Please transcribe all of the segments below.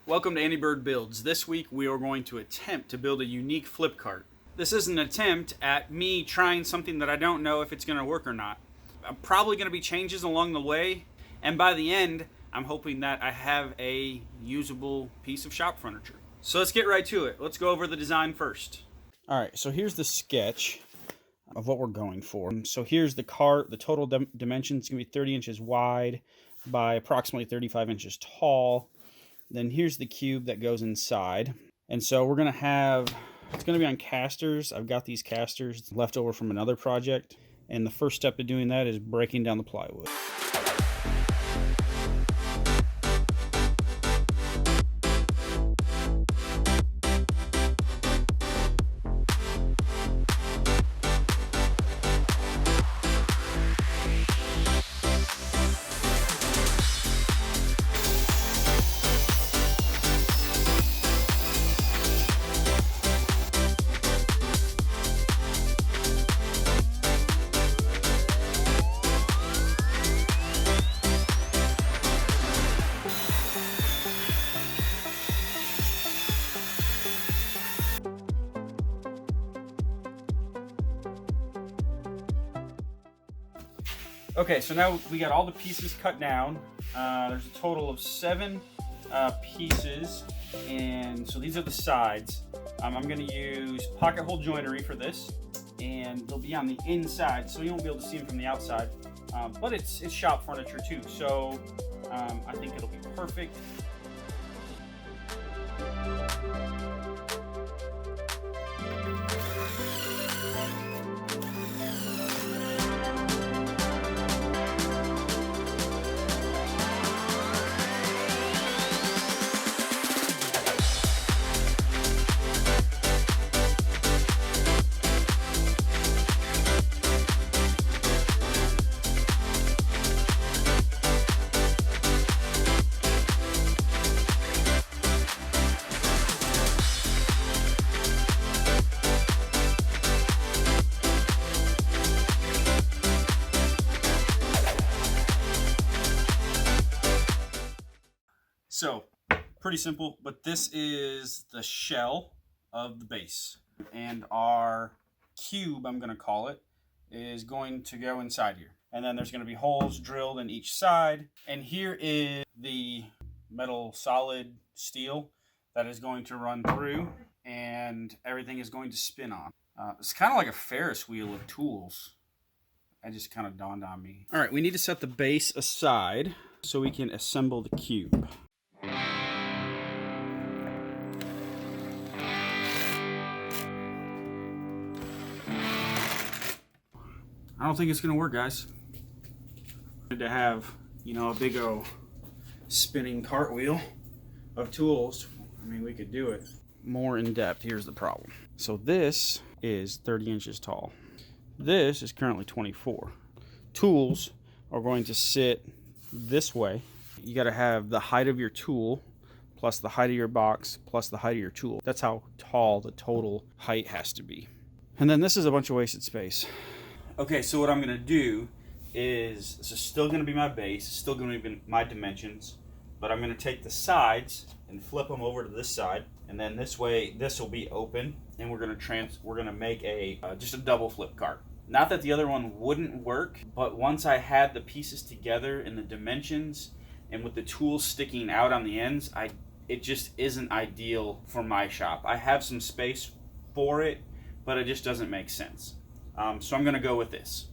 Welcome to Andy Bird Builds. This week we are going to attempt to build a unique flip cart. This is an attempt at me trying something that I don't know if it's going to work or not. Probably going to be changes along the way, and by the end I'm hoping that I have a usable piece of shop furniture. So let's get right to it. Let's go over the design first. Alright, so here's the sketch of what we're going for. So here's the cart. The total dimensions is going to be 30 inches wide by approximately 35 inches tall. Then here's the cube that goes inside. And so we're going to have, it's going to be on casters. I've got these casters left over from another project. And the first step of doing that is breaking down the plywood. Okay, so now we got all the pieces cut down. There's a total of 7 pieces, and so these are the sides. I'm going to use pocket hole joinery for this, and they'll be on the inside, so you won't be able to see them from the outside. But it's shop furniture too, so I think it'll be perfect. So, pretty simple, but this is the shell of the base. And our cube, I'm going to call it, is going to go inside here. And then there's going to be holes drilled in each side. And here is the metal solid steel that is going to run through, and everything is going to spin on. It's kind of like a Ferris wheel of tools. That just kind of dawned on me. All right, we need to set the base aside so we can assemble the cube. I don't think it's gonna work, guys. To have, a big old spinning cartwheel of tools, I mean, we could do it. More in depth, here's the problem. So this is 30 inches tall. This is currently 24. Tools are going to sit this way. You gotta have the height of your tool plus the height of your box plus the height of your tool. That's how tall the total height has to be. And then this is a bunch of wasted space. Okay, so what I'm going to do is, this is still going to be my base, still going to be my dimensions, but I'm going to take the sides and flip them over to this side, and then this way, this will be open, and we're going to make just a double flip cart. Not that the other one wouldn't work, but once I had the pieces together in the dimensions, and with the tools sticking out on the ends, it just isn't ideal for my shop. I have some space for it, but it just doesn't make sense. So I'm going to go with this.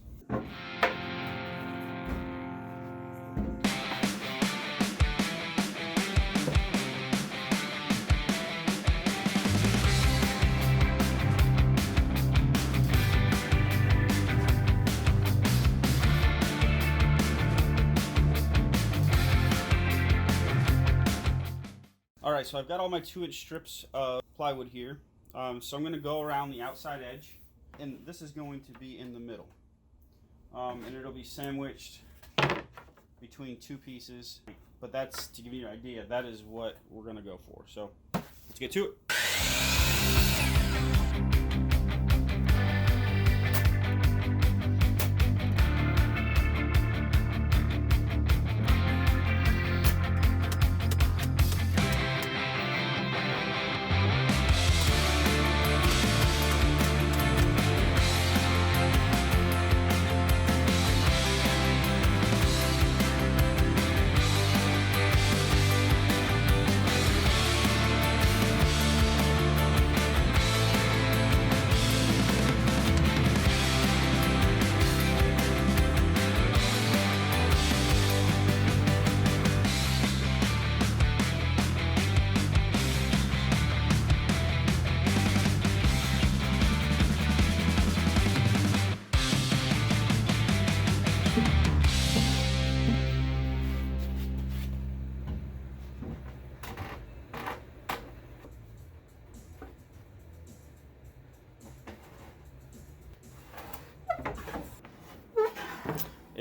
Alright, so I've got all my 2-inch strips of plywood here. So I'm going to go around the outside edge. And this is going to be in the middle, and it'll be sandwiched between 2 pieces, but that's, to give you an idea, that is what we're going to go for. So let's get to it.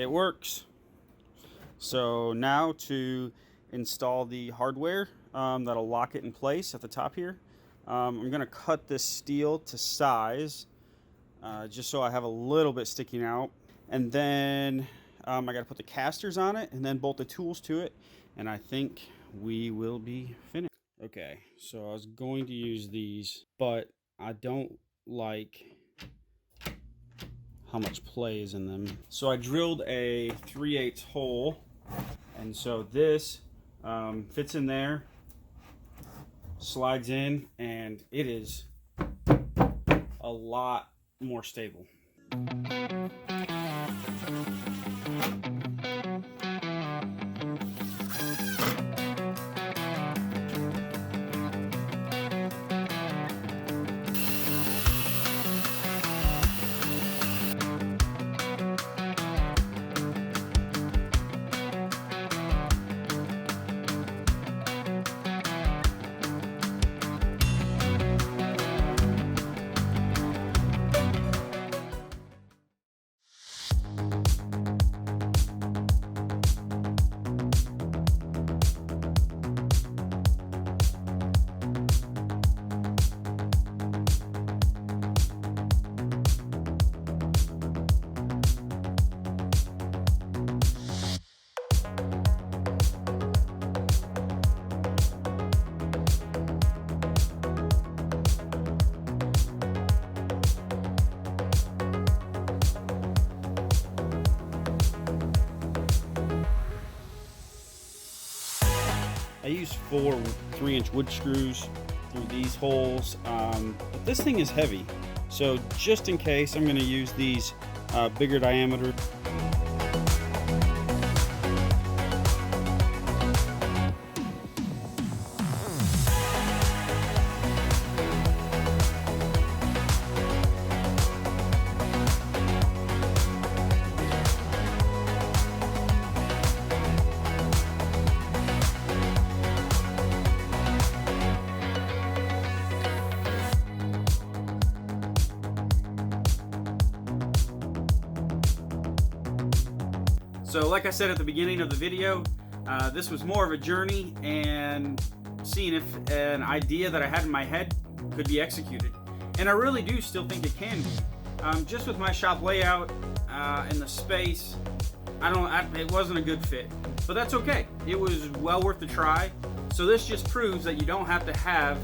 It works. So now to install the hardware that'll lock it in place at the top here. I'm going to cut this steel to size just so I have a little bit sticking out. And then I got to put the casters on it and then bolt the tools to it. And I think we will be finished. Okay, so I was going to use these, but I don't like how much play is in them. So I drilled a 3/8 hole, and so this fits in there, slides in, and it is a lot more stable. I use 4 3-inch wood screws through these holes, but this thing is heavy, so just in case I'm going to use these bigger diameter. So like I said at the beginning of the video, this was more of a journey and seeing if an idea that I had in my head could be executed. And I really do still think it can be. Just with my shop layout and the space, it wasn't a good fit. But that's okay. It was well worth the try. So this just proves that you don't have to have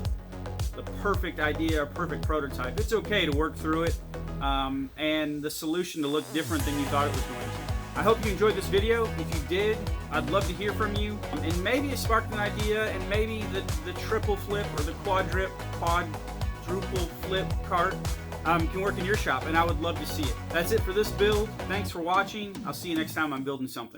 the perfect idea or perfect prototype. It's okay to work through it and the solution to look different than you thought it was going to. I hope you enjoyed this video. If you did, I'd love to hear from you. And maybe it sparked an idea, and maybe the triple flip or the quadruple flip cart can work in your shop, and I would love to see it. That's it for this build. Thanks for watching. I'll see you next time I'm building something.